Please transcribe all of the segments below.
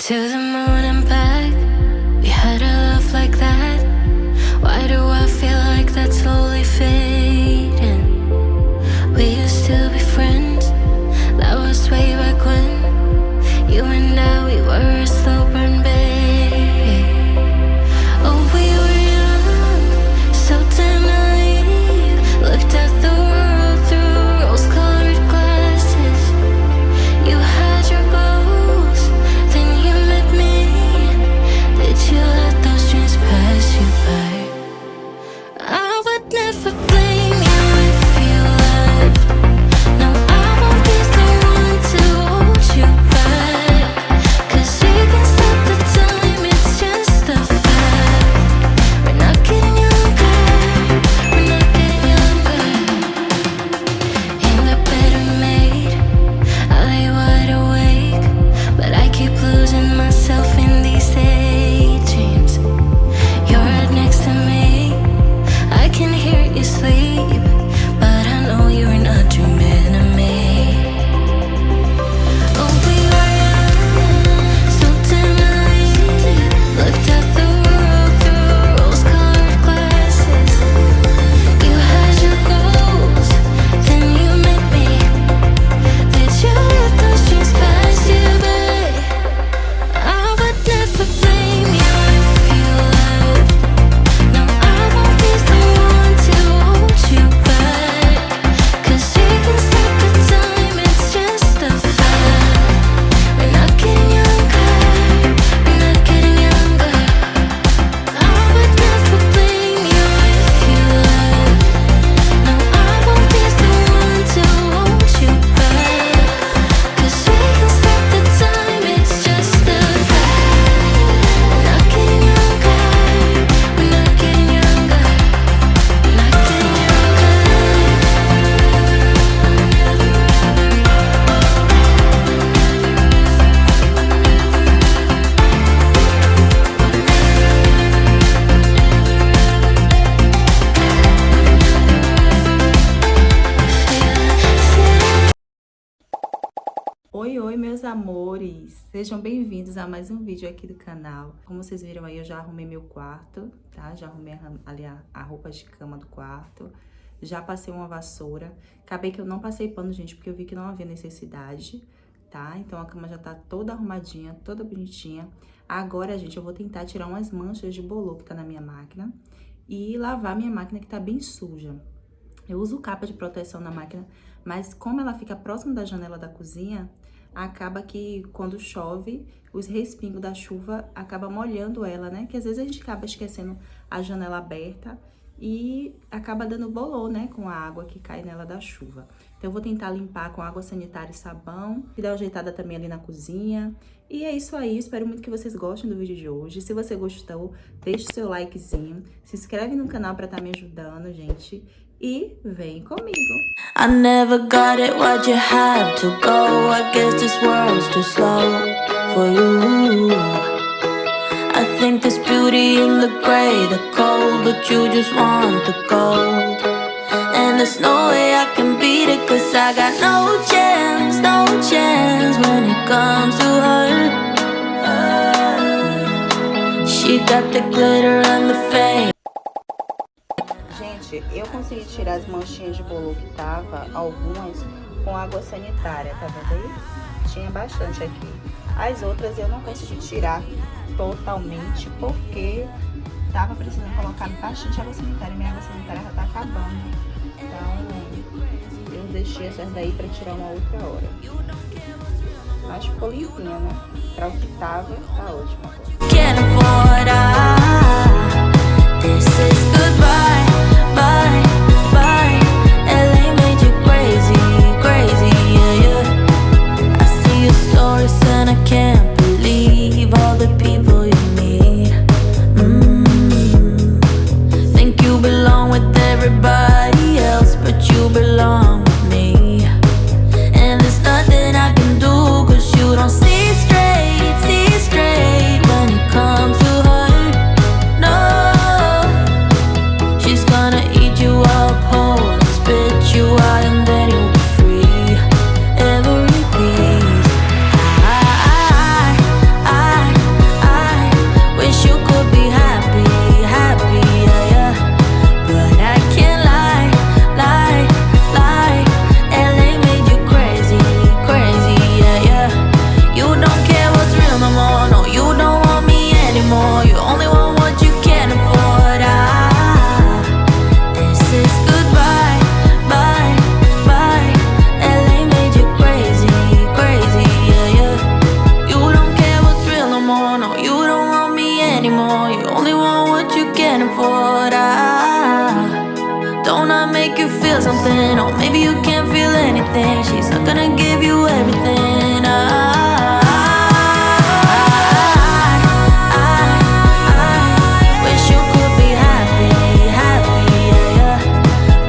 To the moon and back, we had a love like that. Why do I feel like that's slowly fading? We used to be friends, that was way back when. You and I, we were a slow burn, baby. Oh, we were young, so damn naive. Looked at the world through rose-colored glasses. You had your goals, then you met me. Did you let those dreams pass you by? I would never blame you if you left. No, I won't be the one to hold you back. 'Cause we can stop the time, it's just a fact. We're not getting younger, we're not getting younger. In the bed we made, I lay wide awake, but I keep losing myself in these daydreams. You're right next to me, I can hear you sleep, but I know you're not dreaming of me. Oh, we were young, so damn naive. Looked at the world through rose-colored glasses. You had your goals, then you met me. Did you let those dreams pass you by? I would never blame you if you left. No, I won't be the one to hold you back. 'Cause we can stop the time, it's just a fact. We're not getting younger, we're not getting younger. I would never blame you if you left. No, I won't be the one to hold you back. 'Cause we can stop the time, it's just a fact. We're not getting younger, we're not getting younger, we're not getting younger. Oi, oi, meus amores! Sejam bem-vindos a mais um vídeo aqui do canal. Como vocês viram aí, eu já arrumei meu quarto, tá? Já arrumei ali a roupa de cama do quarto. Já passei uma vassoura. Acabei que eu não passei pano, gente, porque eu vi que não havia necessidade, tá? Então a cama já tá toda arrumadinha, toda bonitinha. Agora, gente, eu vou tentar tirar umas manchas de bolô que tá na minha máquina e lavar minha máquina que tá bem suja. Eu uso capa de proteção na máquina, mas como ela fica próxima da janela da cozinha, acaba que quando chove, os respingos da chuva acaba molhando ela, né? Que às vezes a gente acaba esquecendo a janela aberta e acaba dando bolô, né? Com a água que cai nela da chuva. Então eu vou tentar limpar com água sanitária e sabão e dar uma ajeitada também ali na cozinha. E é isso aí, espero muito que vocês gostem do vídeo de hoje. Se você gostou, deixe o seu likezinho, se inscreve no canal pra estar me ajudando, gente. E vem comigo! I never got it, why'd you have to go? I guess this world's too slow for you. I think there's beauty in the gray, the cold, but you just want the gold. And there's no way I can beat it, 'cause I got no chance when it comes to her. She got the glitter and the fame. Gente, eu consegui tirar as manchinhas de bolo que tava, algumas, com água sanitária, tá vendo aí? Tinha bastante aqui. As outras eu não consegui tirar totalmente, porque tava precisando colocar bastante água sanitária. Minha água sanitária já tá acabando. Então, eu deixei essas daí pra tirar uma outra hora. Mas ficou limpinha, né? Pra o que tava, tá ótimo agora. Can't afford this is goodbye, bye, bye. LA made you crazy, crazy, yeah, yeah. I see your stories and I can't believe all the people you meet. Think you belong with everybody else, but you belong with me. And there's nothing I can do, 'cause you don't see straight when it comes to her. No. can't afford. Don't I make you feel something? Or maybe you can't feel anything. She's not gonna give you everything. I wish you could be happy, happy, yeah, yeah.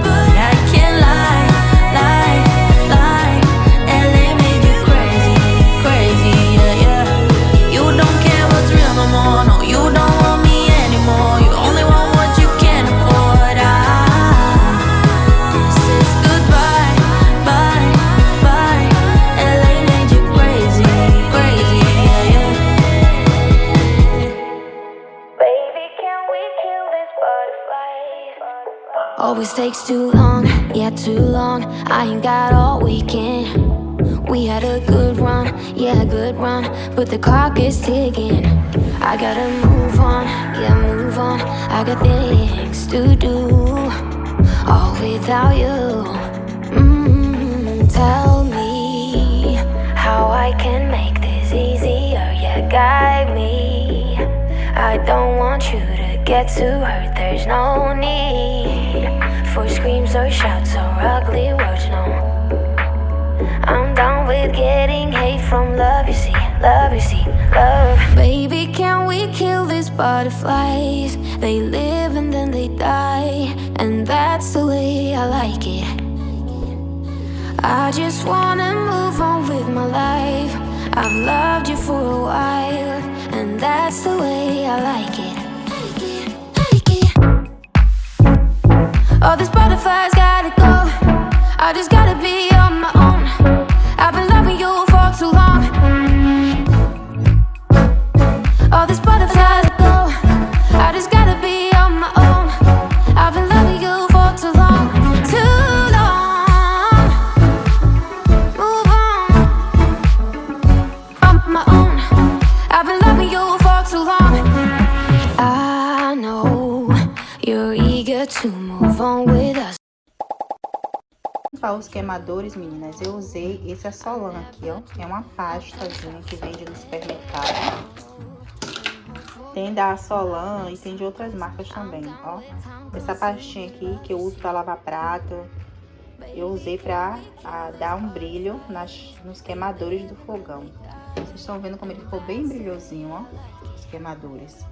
But I can't lie, lie, lie. LA made you crazy, crazy, yeah, yeah. You don't care what's real no more. No, you don't want me anymore. You only want what you can afford. This is goodbye, bye, bye. LA made you crazy, crazy, yeah, yeah. Baby, can we kill this butterfly? Always takes too long, yeah, too long. I ain't got all weekend. We had a good run, yeah, good run, but the clock is ticking. I gotta move on, yeah, move on. I got things to do, all without you. Tell me how I can make this easier, yeah, guide me. I don't want you to get too hurt, there's no need for screams or shouts or ugly words, no. I'm done with getting hate from love, you see, love, you see, love. Baby, can we kill these butterflies? They live and then they die, and that's the way I like it. I just wanna move on with my life. I've loved you for a while, and that's the way I like it. All these butterflies gotta go. I just gotta be on my own. I've been loving you for too long. All these butterflies go. I just gotta be on my own. I've been loving you for too long, too long. Move on my own. I've been loving you for too long. I know you're eager to move on with us. Para os queimadores, meninas, eu usei esse assolão aqui, ó. É uma pastazinha que vende no supermercado. Tem da Assolan e tem de outras marcas também, ó. Essa pastinha aqui que eu uso para lavar prato, eu usei para dar um brilho nos queimadores do fogão. Vocês estão vendo como ele ficou bem brilhosinho, ó, os queimadores.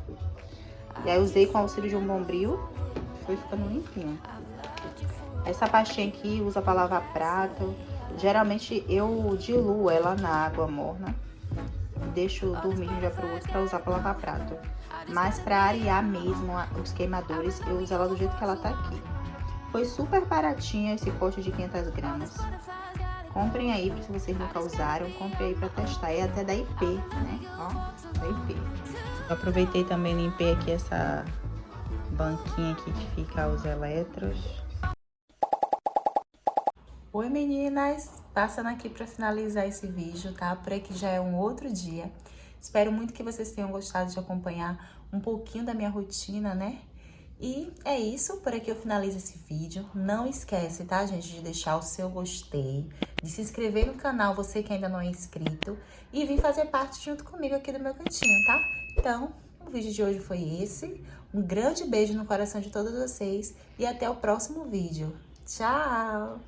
E aí eu usei com o auxílio de um bombril, foi ficando limpinho. Essa pastinha aqui usa para lavar prato. Geralmente eu diluo ela na água morna e deixo dormir de um dia pro outro para usar para lavar prato. Mas para arear mesmo os queimadores, eu uso ela do jeito que ela tá aqui. Foi super baratinha esse pote de 500 gramas. Comprem aí, se vocês nunca usaram, comprem aí para testar. É até da IP, né? Ó, da IP. Eu aproveitei também e limpei aqui essa banquinha aqui que fica os eletros. Oi meninas, passando aqui para finalizar esse vídeo, tá? Por aqui já é um outro dia. Espero muito que vocês tenham gostado de acompanhar um pouquinho da minha rotina, né? E é isso, por aqui eu finalizo esse vídeo. Não esquece, tá, gente, de deixar o seu gostei, de se inscrever no canal, você que ainda não é inscrito, e vir fazer parte junto comigo aqui do meu cantinho, tá? Então, o vídeo de hoje foi esse. Um grande beijo no coração de todos vocês e até o próximo vídeo. Tchau!